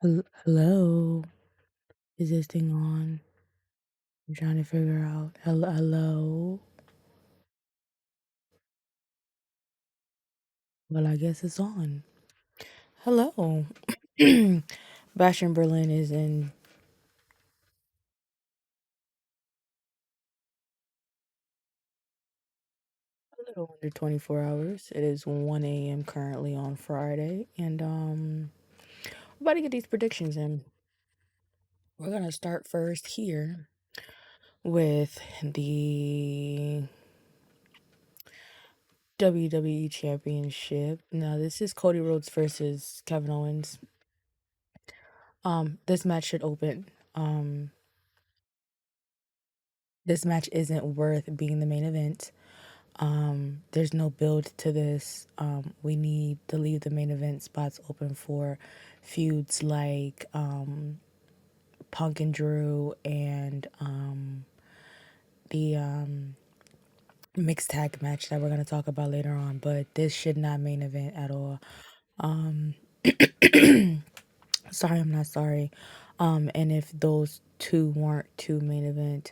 Hello, is this thing on? I'm trying to figure out. Hello. Well, I guess it's on. Hello. Bastion Berlin is in a little under 24 hours. It is 1 a.m. currently on Friday, and we're about to get these predictions in. We're gonna start first here with the WWE Championship. Now, this is Cody Rhodes versus Kevin Owens. This match should open. Um, this match isn't worth being the main event. There's no build to this. We need to leave the main event spots open for feuds like Punk and Drew and the mixed tag match that we're gonna talk about later on. But this should not main event at all. Um, sorry, I'm not sorry. And if those two weren't to main event,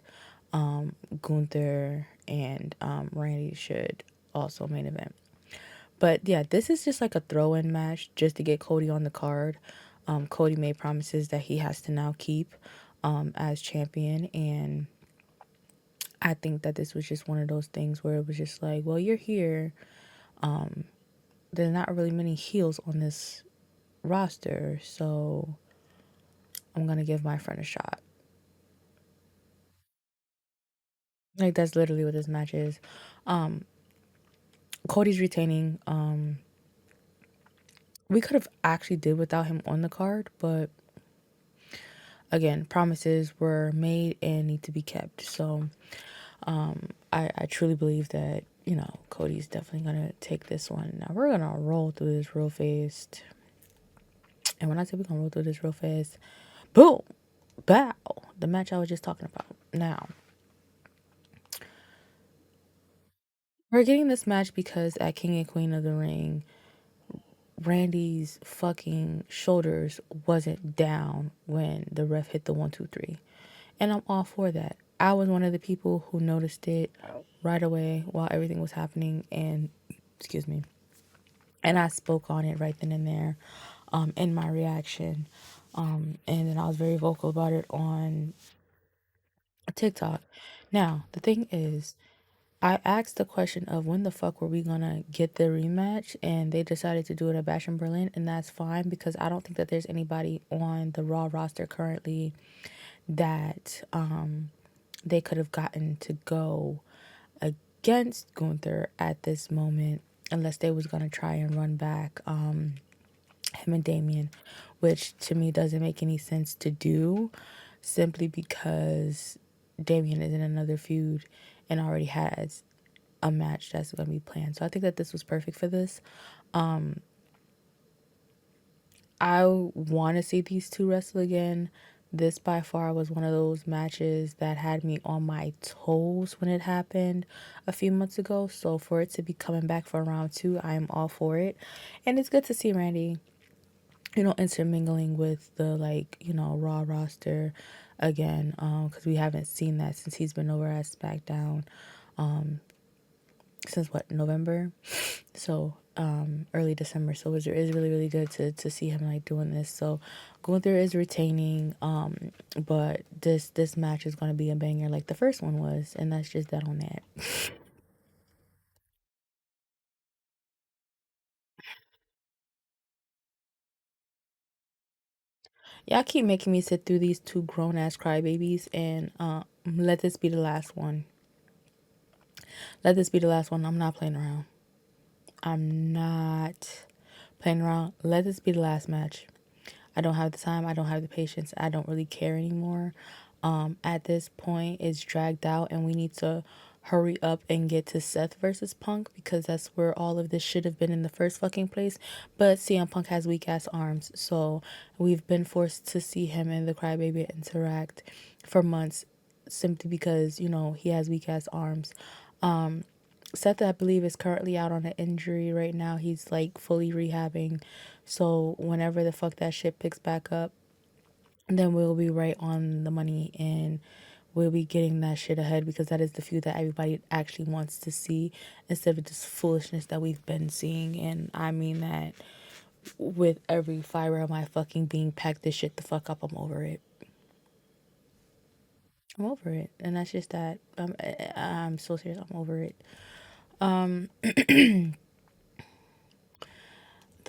Gunther and Randy should also main event. But yeah, this is just like a throw-in match just to get Cody on the card. Cody made promises that he has to now keep as champion, and I think that this was just one of those things where it was just like, well, you're here. There's not really many heels on this roster, so I'm gonna give my friend a shot. Like that's literally what this match is. Um, Cody's retaining. We could have actually did without him on the card, but again, promises were made and need to be kept. So I truly believe that, Cody's definitely gonna take this one. Now we're gonna roll through this real fast. And when I say we're gonna roll through this real fast, boom, bow. The match I was just talking about. Now we're getting this match because at King and Queen of the Ring, Randy's fucking shoulders wasn't down when the ref hit the 1, 2, 3. And I'm all for that. I was one of the people who noticed it right away while everything was happening, and excuse me. And I spoke on it right then and there in my reaction. And then I was very vocal about it on TikTok. Now, the thing is, I asked the question of when the fuck were we gonna get the rematch, and they decided to do it at Bash in Berlin, and that's fine because I don't think that there's anybody on the Raw roster currently that they could have gotten to go against Gunther at this moment, unless they was gonna try and run back him and Damien, which to me doesn't make any sense to do, simply because Damien is in another feud and already has a match that's going to be planned. So I think that this was perfect for this. I want to see these two wrestle again. This by far was one of those matches that had me on my toes when it happened a few months ago. So for it to be coming back for round two, I am all for it. And it's good to see Randy, intermingling with the Raw roster again, because we haven't seen that since he's been over at SmackDown, since what, November? So early December. So it is really, really good to see him like doing this. So Gunther is retaining, but this match is gonna be a banger like the first one was, and that's just that on that. Y'all keep making me sit through these two grown ass crybabies, and let this be the last one. Let this be the last one. I'm not playing around. I'm not playing around. Let this be the last match. I don't have the time. I don't have the patience. I don't really care anymore. At this point, it's dragged out, and we need to hurry up and get to Seth versus Punk because that's where all of this should have been in the first fucking place. But CM Punk has weak ass arms, so we've been forced to see him and the Crybaby interact for months simply because he has weak ass arms. Seth, I believe, is currently out on an injury right now. He's like fully rehabbing. So whenever the fuck that shit picks back up, then we'll be right on the money and we'll be getting that shit ahead, because that is the feud that everybody actually wants to see, instead of this foolishness that we've been seeing. And I mean that with every fiber of my fucking being. Pack this shit the fuck up. I'm over it. I'm over it. And that's just that. I'm so serious. I'm over it. Um, the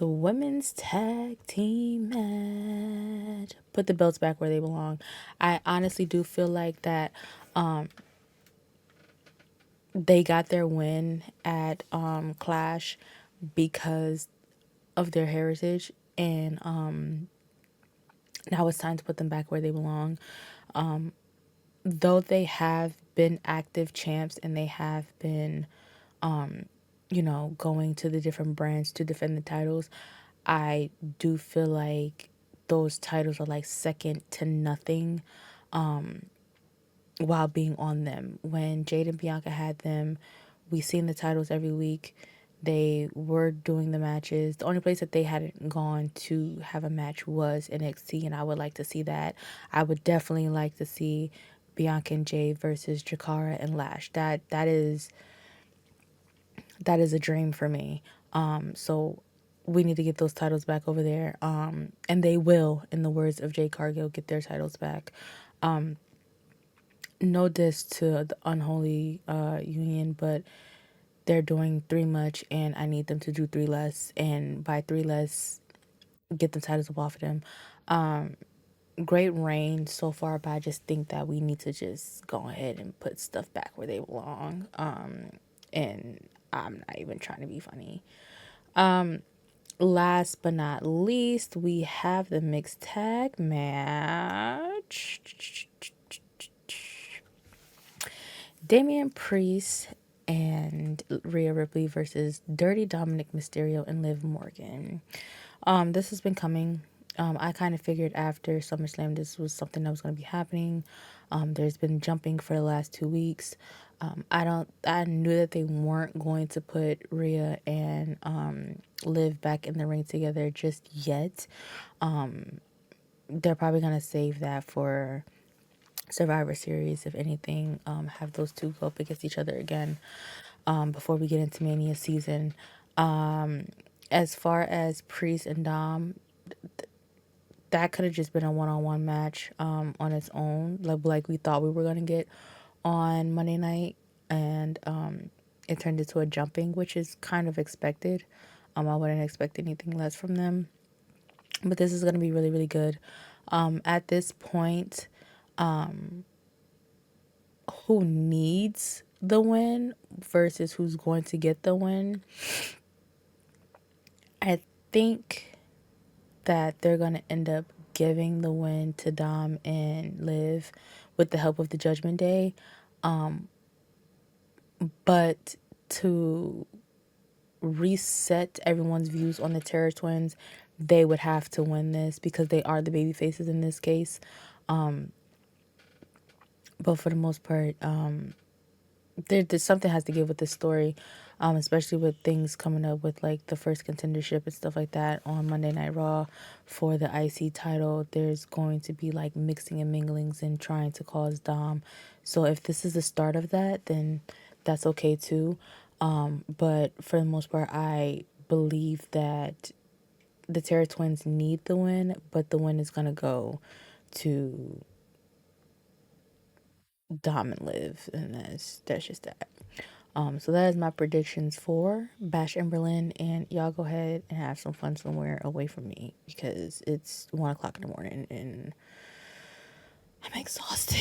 women's tag team match. Put the belts back where they belong. I honestly do feel like that they got their win at Clash because of their heritage, and now it's time to put them back where they belong. Though they have been active champs and they have been going to the different brands to defend the titles, I do feel like those titles are like second to nothing while being on them. When Jade and Bianca had them, we seen the titles every week. They were doing the matches. The only place that they hadn't gone to have a match was NXT, and I would like to see that. I would definitely like to see Bianca and Jade versus Jakara and Lash. That is a dream for me. So we need to get those titles back over there. And they will, in the words of Jade Cargill, get their titles back. No diss to the unholy union, but they're doing three much, and I need them to do three less. And by three less, get the titles up off of them. Great reign so far, but I just think that we need to just go ahead and put stuff back where they belong. And I'm not even trying to be funny. Last but not least, we have the mixed tag match. Damian Priest and Rhea Ripley versus Dirty Dominic Mysterio and Liv Morgan. This has been coming. I kind of figured after SummerSlam this was something that was going to be happening. There's been jumping for the last 2 weeks. I knew that they weren't going to put Rhea and Liv back in the ring together just yet. They're probably going to save that for Survivor Series, if anything. Have those two go up against each other again before we get into Mania season. As far as Priest and Dom, that could have just been a one-on-one match on its own, like we thought we were gonna get on Monday night, and it turned into a jumping, which is kind of expected. I wouldn't expect anything less from them, but this is gonna be really, really good. At this point, who needs the win versus who's going to get the win? I think that they're going to end up giving the win to Dom and Liv with the help of the Judgment Day. But to reset everyone's views on the Terror Twins, they would have to win this because they are the baby faces in this case. But for the most part, there's something has to give with this story, especially with things coming up with like the first contendership and stuff like that on Monday Night Raw for the IC title. There's going to be like mixing and minglings and trying to cause Dom. So if this is the start of that, then that's okay too. But for the most part, I believe that the Terror Twins need the win, but the win is gonna go to Dom and Liv, and that's just that. So that is my predictions for Bash in Berlin, and y'all go ahead and have some fun somewhere away from me because it's 1 o'clock in the morning and I'm exhausted.